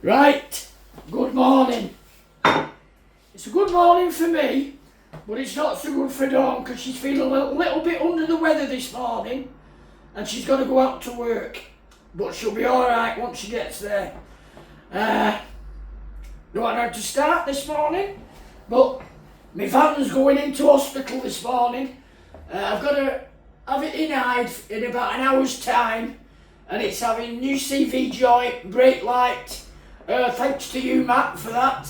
Right, good morning. It's a good morning for me, but it's not so good for Dawn because she's feeling a little bit under the weather this morning and she's got to go out to work. But she'll be alright once she gets there. Don't know how to start this morning, but my van's going into hospital this morning. I've got to have it in Hyde in about an hour's time, and it's having new CV joint, brake light. Thanks to you, Matt, for that.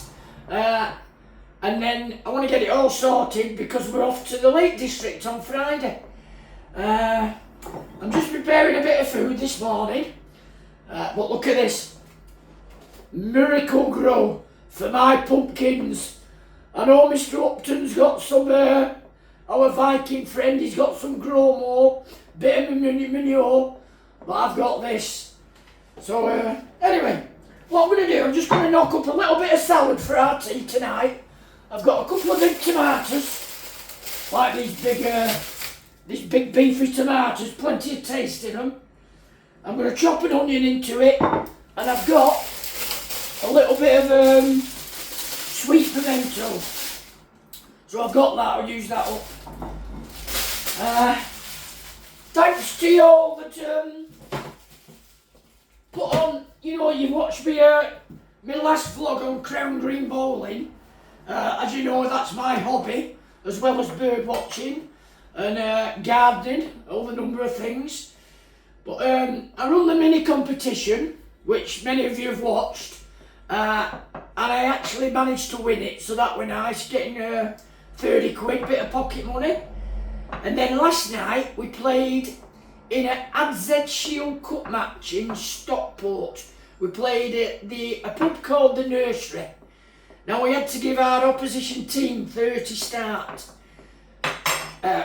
And then I want to get it all sorted because we're off to the Lake District on Friday. I'm just preparing a bit of food this morning. But look at this. Miracle Grow for my pumpkins. I know Mr. Upton's got some, our Viking friend, he's got some Grow More, bit of manure, but I've got this. So, anyway, what I'm going to do, I'm just going to knock up a little bit of salad for our tea tonight. I've got a couple of big tomatoes, like these big beefy tomatoes, plenty of taste in them. I'm going to chop an onion into it, and I've got a little bit of sweet pimento. So I've got that, I'll use that up. Thanks to you all that put on, you watched me, my last vlog on Crown Green Bowling. As you know, that's my hobby, as well as bird watching and gardening, all the number of things. But I run the mini competition, which many of you have watched, and I actually managed to win it, so that was nice, getting 30 quid, bit of pocket money. And then last night we played in an AZ Shield Cup match in Stockport. We played at a pub called the Nursery. Now we had to give our opposition team 30 start.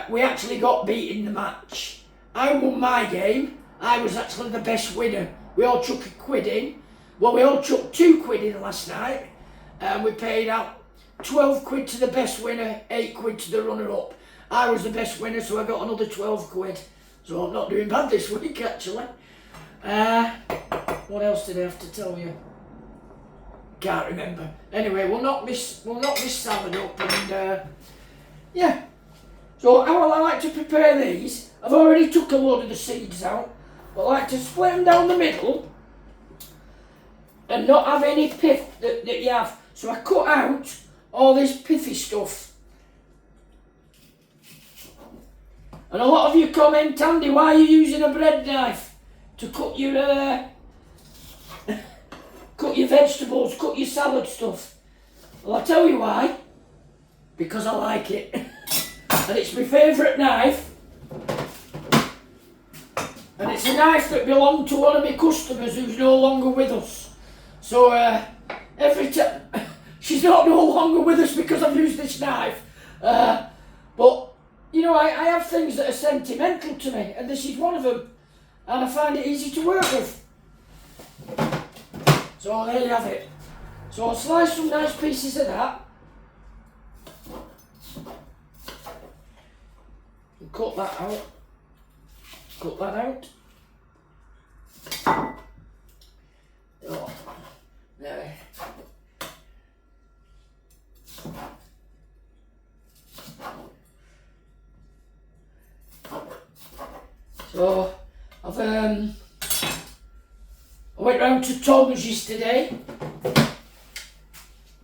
We actually got beat in the match. I won my game. I was actually the best winner. We all chuck a quid in. Well, we all chucked 2 quid in last night. And we paid out 12 quid to the best winner, 8 quid to the runner-up. I was the best winner, so I got another 12 quid. So I'm not doing bad this week, actually. What else did I have to tell you? Can't remember. Anyway, we'll knock this salad up, and yeah. So how I like to prepare these, I've already took a load of the seeds out, but I like to split them down the middle and not have any pith that you have. So I cut out all this pithy stuff. And a lot of you comment, Andy, why are you using a bread knife to cut your cut your vegetables, cut your salad stuff? Well, I'll tell you why. Because I like it. And it's my favourite knife. And it's a knife that belonged to one of my customers who's no longer with us. So every time, she's not no longer with us because I've used this knife. But, I have things that are sentimental to me, and this is one of them. And I find it easy to work with. So there you have it. So I'll slice some nice pieces of that. And cut that out. Cut that out. Oh, there. So I went round to Tom's yesterday.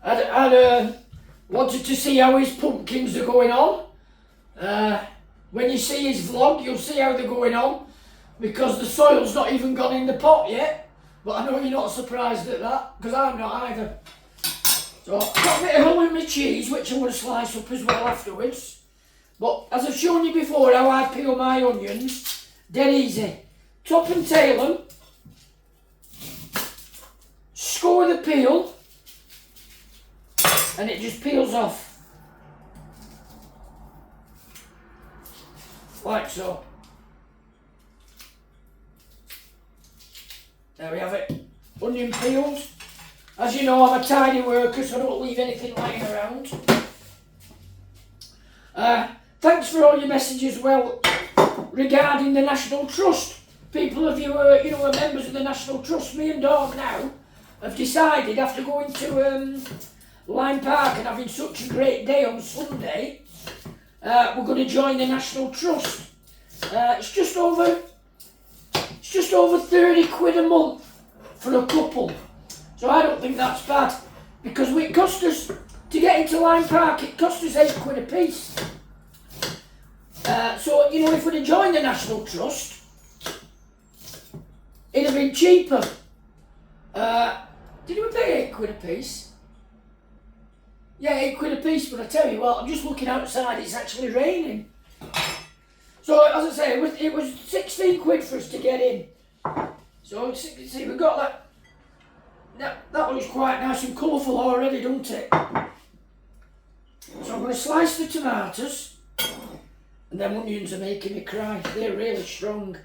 I wanted to see how his pumpkins are going on. When you see his vlog, you'll see how they're going on, because the soil's not even gone in the pot yet. But I know you're not surprised at that, because I'm not either. So I've got a bit of halloumi cheese, which I'm going to slice up as well afterwards. But as I've shown you before how I peel my onions, dead easy. Top and tail them. Score the peel, and it just peels off. Like so. There we have it. Onion peels. As you know, I'm a tidy worker, so I don't leave anything lying around. Thanks for all your messages regarding the National Trust. People of you are members of the National Trust. Me and Dawn now have decided, after going to Lyme Park and having such a great day on Sunday, we're going to join the National Trust. It's just over 30 quid a month for a couple. So I don't think that's bad, because it cost us, to get into Lyme Park, it cost us 8 quid a piece. So, you know, if we'd have joined the National Trust, it'd have been cheaper. Did we pay 8 quid a piece? Yeah, 8 quid a piece, but I tell you what, I'm just looking outside, it's actually raining. So, as I say, it was 16 quid for us to get in. So, see, we've got that looks quite nice and colourful already, doesn't it? So I'm going to slice the tomatoes, and them onions are making me cry, they're really strong.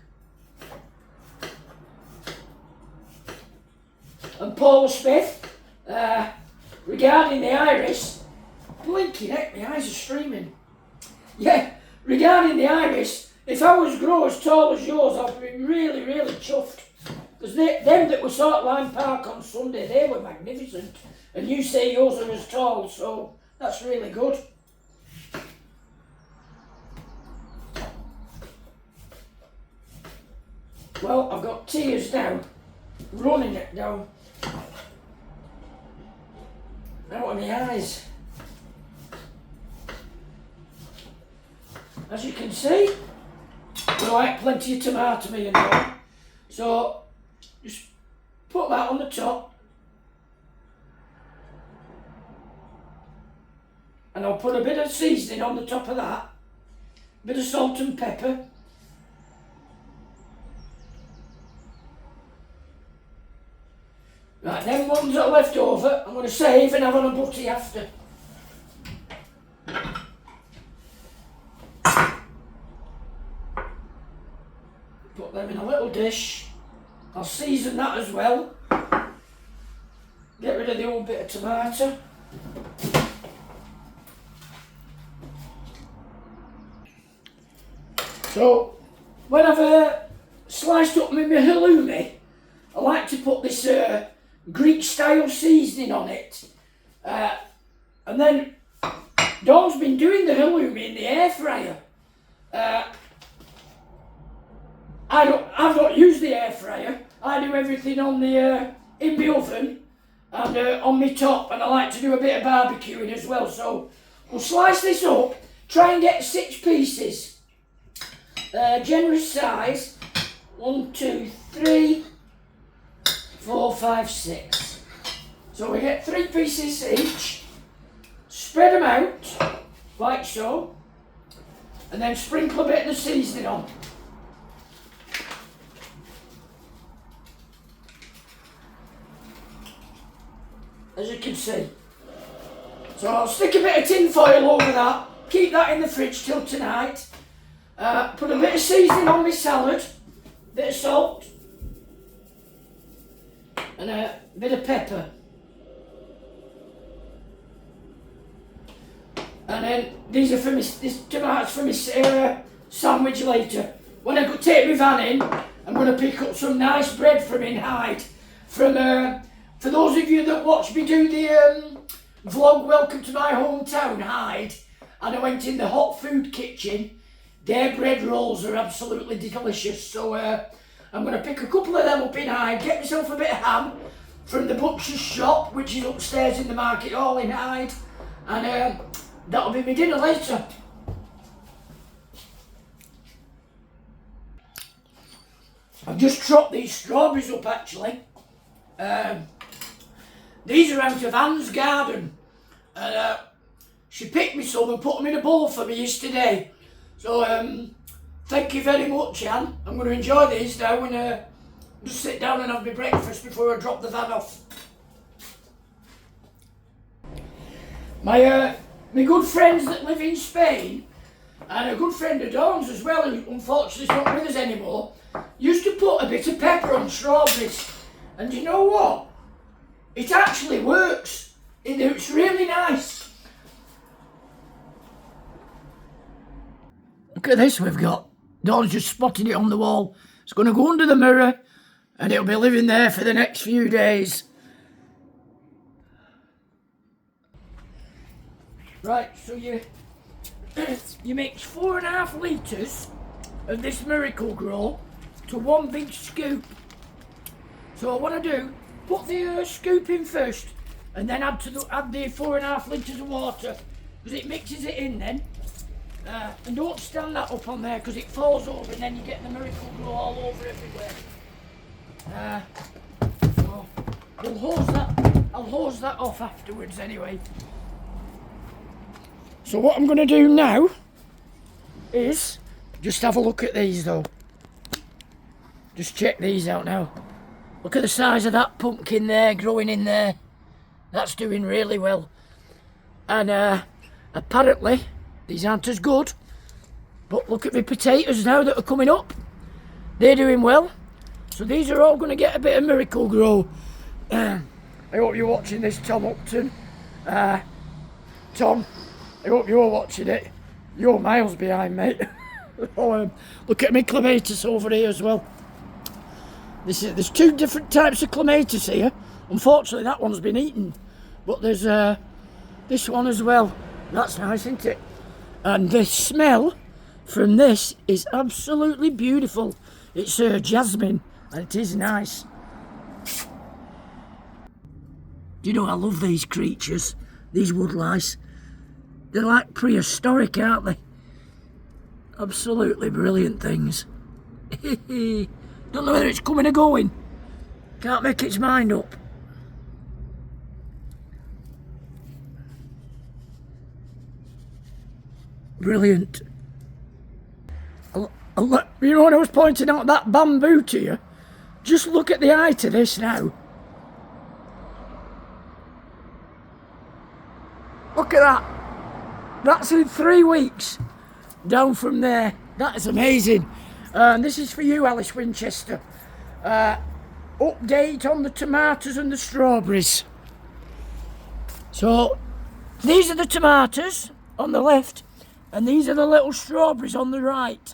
And Paul Smith, regarding the iris, blinking heck, my eyes are streaming. Yeah, regarding the iris, if I was grow as tall as yours, I'd be really, really chuffed. Because them that were sort of Lyme Park on Sunday, they were magnificent. And you say yours are as tall, so that's really good. Well, I've got tears now, running it down out of my eyes. As you can see, we like plenty of tomato me and all. So just put that on the top, and I'll put a bit of seasoning on the top of that, a bit of salt and pepper. Right, them ones that are left over, I'm going to save and have on a butty after. Put them in a little dish. I'll season that as well. Get rid of the old bit of tomato. So, when I've sliced up my halloumi, I like to put this Greek style seasoning on it. And then Dawn's been doing the halloumi in the air fryer. I've not used the air fryer. I do everything on the in the oven and on my top, and I like to do a bit of barbecuing as well. So we'll slice this up, try and get 6 pieces. Generous size. 1, 2, 3, 4, 5, 6. So we get 3 pieces each. Spread them out like so, and then sprinkle a bit of the seasoning on. As you can see. So I'll stick a bit of tin foil over that, keep that in the fridge till tonight. Put a bit of seasoning on my salad, bit of salt, and a bit of pepper. And then these are for me, this tomatoes for my sandwich later. When I go take my van in, I'm going to pick up some nice bread from in Hyde. For those of you that watch me do the vlog Welcome to My Hometown Hyde, and I went in the hot food kitchen, their bread rolls are absolutely delicious. So I'm going to pick a couple of them up in Hyde, get myself a bit of ham from the butcher's shop, which is upstairs in the market hall in Hyde, and that'll be my dinner later. I've just chopped these strawberries up actually. These are out of Anne's garden, and she picked me some and put them in a bowl for me yesterday. So thank you very much, Anne. I'm going to enjoy these now and just sit down and have my breakfast before I drop the van off. My good friends that live in Spain, and a good friend of Dawn's as well, who unfortunately is not with us anymore, used to put a bit of pepper on strawberries. And you know what? It actually works. It's really nice. Look at this we've got. Dawn's just spotted it on the wall. It's going to go under the mirror and it'll be living there for the next few days. Right, so you you mix 4.5 litres of this Miracle Grow to one big scoop. So what I do, put the scoop in first, and then add the 4.5 litres of water, because it mixes it in then. And don't stand that up on there because it falls over and then you get the Miracle Grow all over everywhere. So I'll hose that off afterwards anyway. So what I'm going to do now is just have a look at these though. Just check these out now. Look at the size of that pumpkin there growing in there. That's doing really well. And apparently these aren't as good. But look at my potatoes now that are coming up. They're doing well. So these are all going to get a bit of Miracle Grow. I hope you're watching this, Tom Upton. Tom, I hope you're watching it. You're miles behind, mate. Look at my clematis over here as well. There's two different types of clematis here. Unfortunately, that one's been eaten. But there's this one as well. That's nice, isn't it? And the smell from this is absolutely beautiful. It's jasmine, and it is nice. Do you know, I love these creatures, these woodlice. They're like prehistoric, aren't they? Absolutely brilliant things. Don't know whether it's coming or going. Can't make its mind up. Brilliant. You know when I was pointing out that bamboo to you? Just look at the height of this now. Look at that. That's in 3 weeks. Down from there. That is amazing. And this is for you, Alice Winchester. Update on the tomatoes and the strawberries. So, these are the tomatoes on the left, and these are the little strawberries on the right.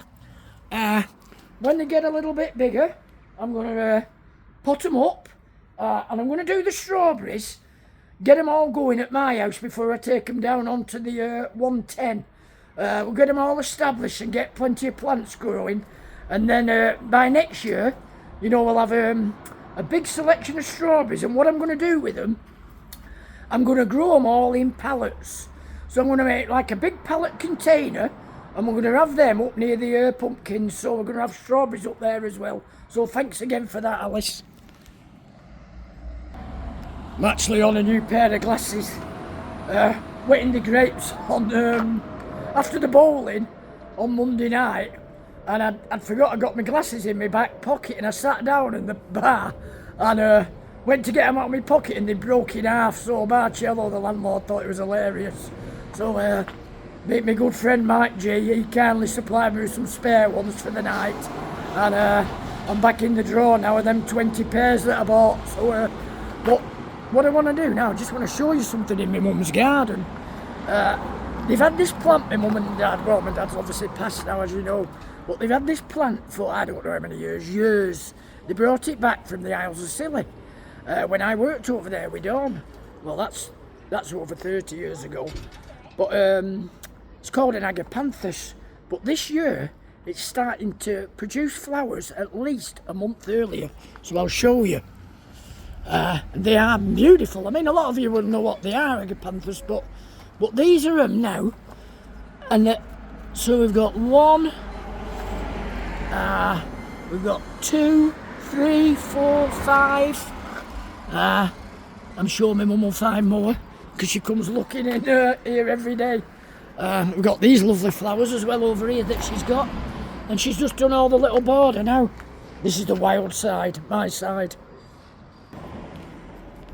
When they get a little bit bigger, I'm going to pot them up, and I'm going to do the strawberries, get them all going at my house before I take them down onto the 110. We'll get them all established and get plenty of plants growing, and then by next year, you know, we'll have a big selection of strawberries. And what I'm going to do with them, I'm going to grow them all in pallets. So I'm going to make like a big pallet container, and we're going to have them up near the pumpkins, so we're going to have strawberries up there as well. So thanks again for that, Alice. I'm actually on a new pair of glasses, wetting the grapes on after the bowling on Monday night, and I'd forgot I got my glasses in my back pocket, and I sat down in the bar and went to get them out of my pocket, and they broke in half. So Marcello, the landlord, thought it was hilarious. So my good friend Mike G, he kindly supplied me with some spare ones for the night, and I'm back in the drawer now with them 20 pairs that I bought. So but what I want to do now, I just want to show you something in my mum's garden. They've had this plant, my mum and dad, well, my dad's obviously passed now, as you know, but they've had this plant for I don't know how many years. They brought it back from the Isles of Scilly when I worked over there with Dawn. Well, that's over 30 years ago. But it's called an agapanthus. But this year, it's starting to produce flowers at least a month earlier. So I'll show you. They are beautiful. I mean, a lot of you wouldn't know what they are, agapanthus, but these are them now. And so we've got one, we've got 2, 3, 4, 5. I'm sure my mum will find more, because she comes looking in here every day. We've got these lovely flowers as well over here that she's got, and she's just done all the little border now. This is the wild side, my side.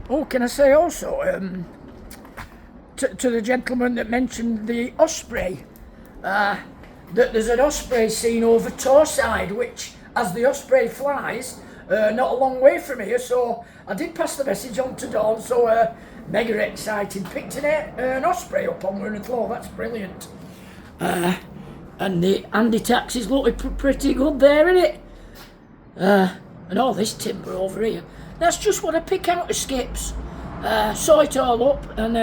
Oh, can I say also, to the gentleman that mentioned the osprey, that there's an osprey seen over Torside, which, as the osprey flies, not a long way from here, so I did pass the message on to Dawn, so mega excited, picked an osprey up on Wern and Floor. That's brilliant. And the Andy taxis look pretty good there, innit? And all this timber over here, that's just what I pick out of skips. Saw it all up, and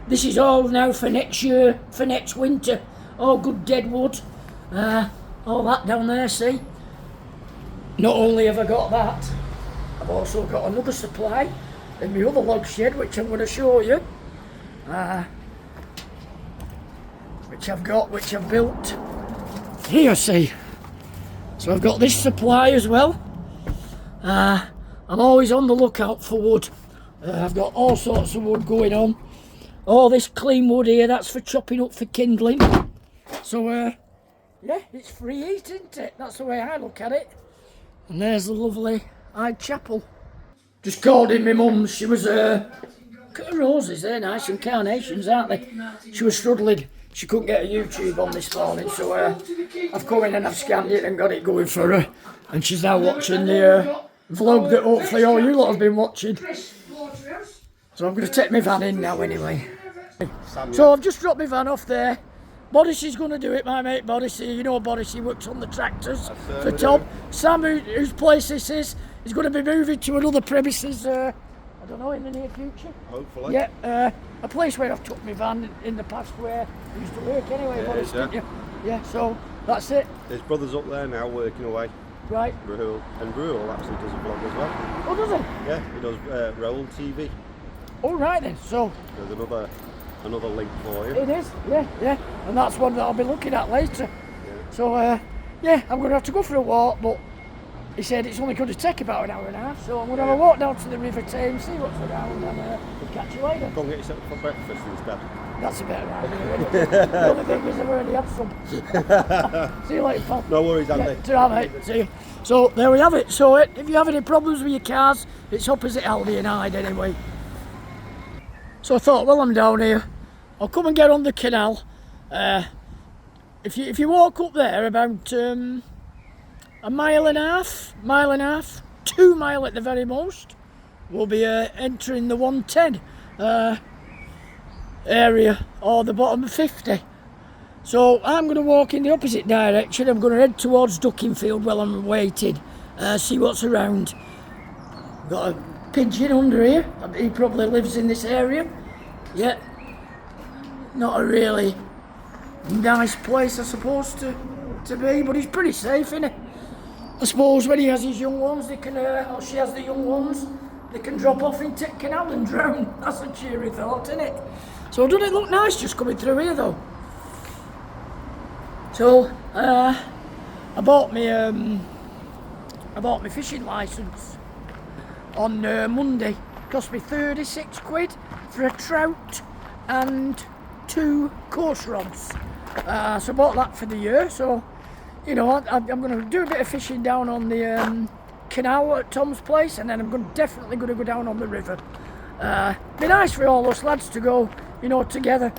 this is all now for next year, for next winter. All good dead wood. All that down there, see? Not only have I got that, I've also got another supply in my other log shed, which I'm going to show you. Which I've built here, see. So I've got this supply as well. I'm always on the lookout for wood. I've got all sorts of wood going on. All this clean wood here, that's for chopping up for kindling. So yeah, it's free heat, isn't it? That's the way I look at it. And there's the lovely Hyde Chapel. Just called in my mum. She was look at the roses, they're nice, and carnations, aren't they? She was struggling. She couldn't get a YouTube on this morning, so I've come in and I've scanned it and got it going for her. And she's now watching the vlog that hopefully all you lot have been watching. So I'm going to take my van in now anyway. So I've just dropped my van off there. Borissy's going to do it, my mate Borissy. You know Borissy works on the tractors for Tom. Sam, whose place this is going to be moving to another premises, I don't know, in the near future. Hopefully. Yeah, a place where I've took my van in the past where I used to work anyway, yeah, Boris, didn't you? Yeah, so that's it. His brother's up there now working away. Right. Rahul. And Rahul actually does a vlog as well. Oh, does he? Yeah, he does Rahul TV. All right then, so. There's another link for you. It is, yeah. And that's one that I'll be looking at later. Yeah. So, yeah, I'm going to have to go for a walk, but he said it's only going to take about an hour and a half, so I'm going to have a walk down to the Riverside and see what's around, and we'll catch you later. Go and get yourself for breakfast instead. That's a better idea. The only thing is I've already had some. See you later, pal. No worries, Andy. Yeah, ta-ra, mate. See you. So, there we have it. So, if you have any problems with your cars, it's opposite Aldi and Hyde anyway. So I thought, well, I'm down here, I'll come and get on the canal. If you walk up there about a mile and a half, 2 miles at the very most, we'll be entering the 110 area, or the bottom of 50. So I'm going to walk in the opposite direction. I'm going to head towards Duckingfield while I'm waiting, see what's around. Got a pigeon under here. He probably lives in this area. Yeah, not a really nice place I suppose to be, but he's pretty safe, isn't he? I suppose when he has his young ones, they can, or she has the young ones, they can drop off into canal and drown. That's a cheery thought, isn't it? So doesn't it look nice just coming through here though? So I bought my fishing licence on Monday. It cost me 36 quid for a trout and 2 course rods. So I bought that for the year. So, you know, I'm going to do a bit of fishing down on the canal at Tom's place, and then I'm definitely going to go down on the river. Be nice for all us lads to go, you know, together.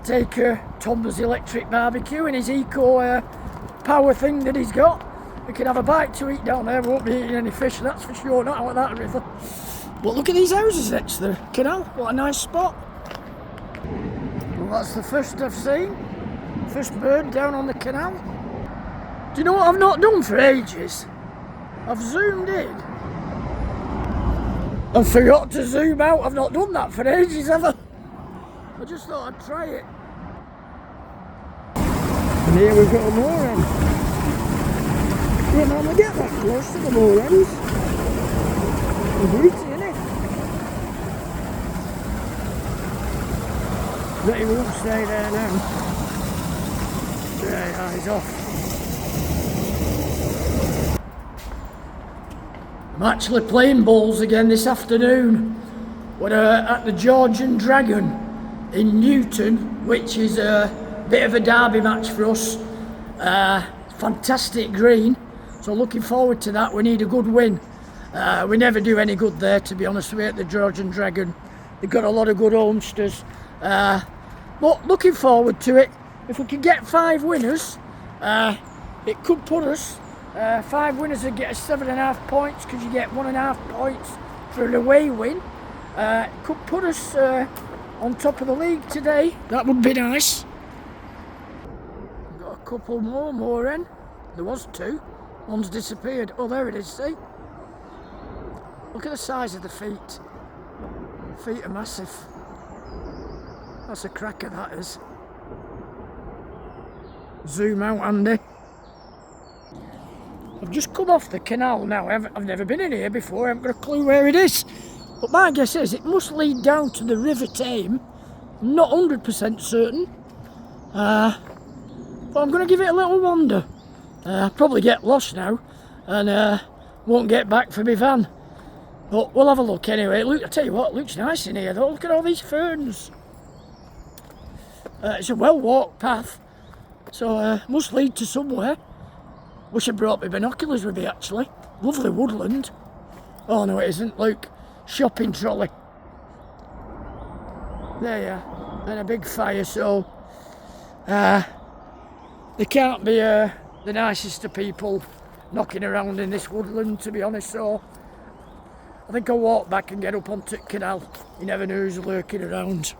Take Tom's electric barbecue and his eco power thing that he's got. We can have a bite to eat down there. Won't be eating any fish, that's for sure, not out of that river. But look at these houses next to the canal. What a nice spot. Well, that's the first I've seen. First bird down on the canal. Do you know what I've not done for ages? I've zoomed in. I forgot to zoom out. I've not done that for ages, have I? I just thought I'd try it. And here we've got a moor end. You don't normally get that close to the moor ends. Beauty, innit? Bet he won't stay there now. Yeah, he's off. I'm actually playing bowls again this afternoon. We're at the Georgian Dragon in Newton, which is a bit of a derby match for us. Fantastic green, so looking forward to that. We need a good win. We never do any good there, to be honest with you, at the Georgian Dragon. They've got a lot of good homesters. But looking forward to it. If we can get 5 winners, it could put us, 5 winners would get us 7.5 points, because you get 1.5 points for an away win. It could put us on top of the league today. That would be nice. Got a couple more in. There was 2. One's disappeared. Oh, there it is, see? Look at the size of the feet. Feet are massive. That's a cracker, that is. Zoom out, Andy. I've just come off the canal now. I've never been in here before. I haven't got a clue where it is. But my guess is it must lead down to the River Tame. I'm not 100% certain. But I'm going to give it a little wander. I'll probably get lost now and won't get back for my van. But we'll have a look anyway. Look, I tell you what, it looks nice in here though. Look at all these ferns. It's a well-walked path, so must lead to somewhere. Wish I brought my binoculars with me actually. Lovely woodland. Oh no, it isn't. Look, shopping trolley. There you are. And a big fire, so they can't be the nicest of people knocking around in this woodland, to be honest, so I think I'll walk back and get up onto the canal. You never know who's lurking around.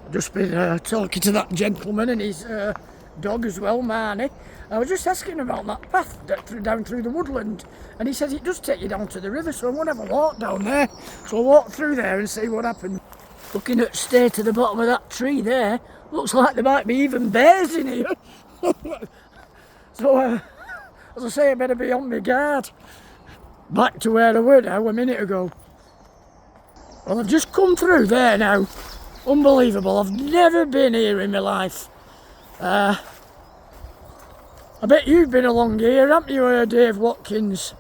I've just been talking to that gentleman and his dog as well, Marnie. I was just asking him about that path down through the woodland, and he says it does take you down to the river, so I'm going to have a walk down there. So I'll walk through there and see what happens. Looking at stay to the bottom of that tree there, looks like there might be even bears in here. So as I say, I better be on my guard. Back to where I were now a minute ago. Well, I've just come through there now. Unbelievable, I've never been here in my life. I bet you've been along here, haven't you, Dave Watkins?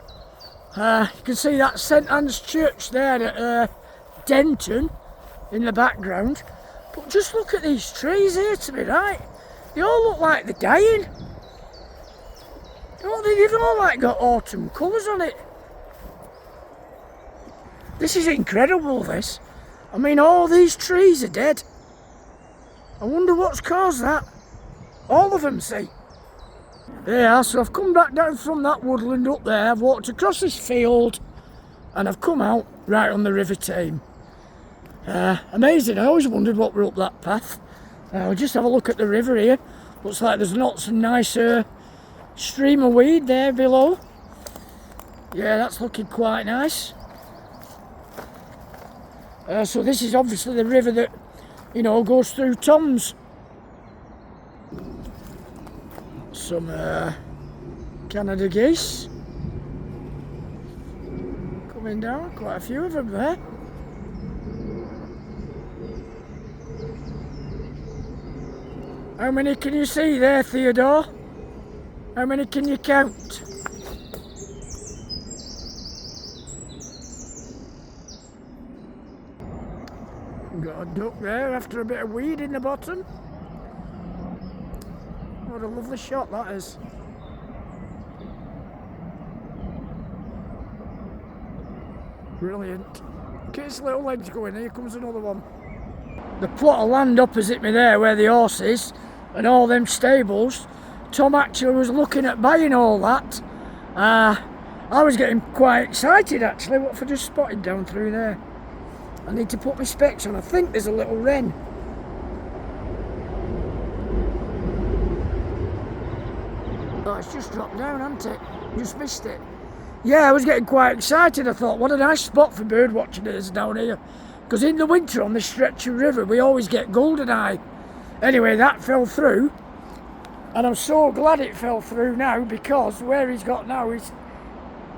You can see that St Anne's Church there at Denton in the background. But just look at these trees here to me, right? They all look like they're dying. They've all like got autumn colours on it. This is incredible, this. I mean, all these trees are dead. I wonder what's caused that. All of them, see. Yeah, so I've come back down from that woodland up there. I've walked across this field and I've come out right on the River Tame. Amazing, I always wondered what were up that path. We'll just have a look at the river here. Looks like there's lots of nice stream of weed there below. Yeah, that's looking quite nice. So this is obviously the river that, you know, goes through Tom's. Some Canada geese coming down, quite a few of them there. How many can you see there, Theodore? How many can you count? Got a duck there after a bit of weed in the bottom. What a lovely shot that is. Brilliant. Look at his little legs going, here comes another one. The plot of land opposite me there where the horse is and all them stables, Tom actually was looking at buying all that. I was getting quite excited actually. What have I just spotted down through there? I need to put my specs on. I think there's a little wren. Oh, it's just dropped down, hasn't it? Just missed it. Yeah, I was getting quite excited. I thought, what a nice spot for bird watching it is down here. Because in the winter on this stretch of river, we always get goldeneye. Anyway, that fell through. And I'm so glad it fell through now, because where he's got now is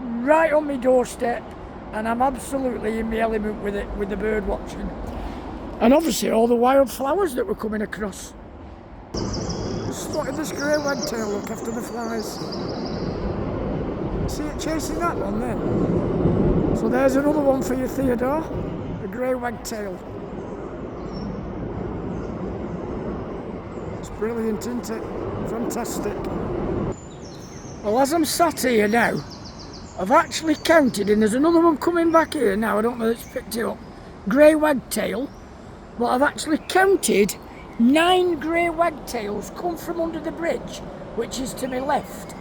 right on my doorstep. And I'm absolutely in my element with it, with the bird watching. And obviously all the wildflowers that were coming across. Spotted this grey wagtail, look, after the flies. See it chasing that one then? So there's another one for you, Theodore. A grey wagtail. It's brilliant, isn't it? Fantastic. Well, as I'm sat here now, I've actually counted, and there's another one coming back here now, I don't know if it's picked it up. Grey wagtail. But I've actually counted 9 grey wagtails come from under the bridge, which is to my left,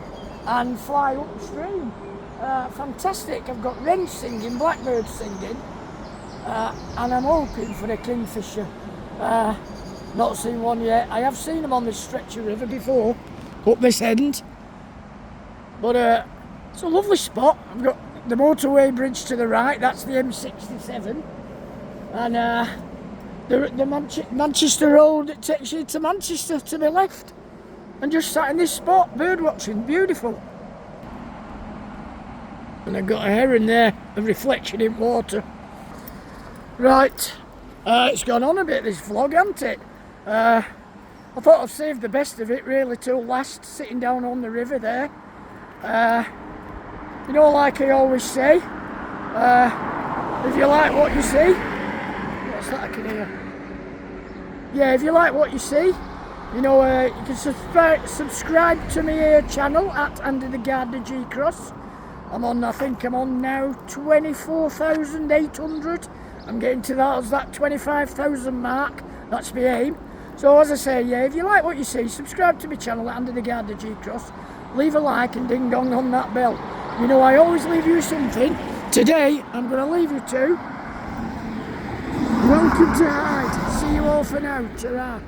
and fly upstream. Fantastic. I've got wrens singing, blackbirds singing, and I'm hoping for a kingfisher. Not seen one yet. I have seen them on this stretch of river before, up this end. But it's a lovely spot. I've got the motorway bridge to the right, that's the M67. And the Manchester Road that takes you to Manchester to the left. And just sat in this spot, bird watching, beautiful. And I've got a heron there, a reflection in water. Right, it's gone on a bit, this vlog, hasn't it? I thought I'd saved the best of it really till last, sitting down on the river there. You know, like I always say, if you like what you see, what's that I can hear? Yeah, if you like what you see, you know, you can subscribe to my channel at Under the Gardener G Cross. I think I'm on now 24,800. I'm getting to that 25,000 mark. That's my aim. So as I say, yeah, if you like what you see, subscribe to my channel at Under the Gardener G Cross. Leave a like and ding dong on that bell. You know, I always leave you something. Today, I'm going to leave you to Welcome to Hyde. See you all for now. Ta-ra.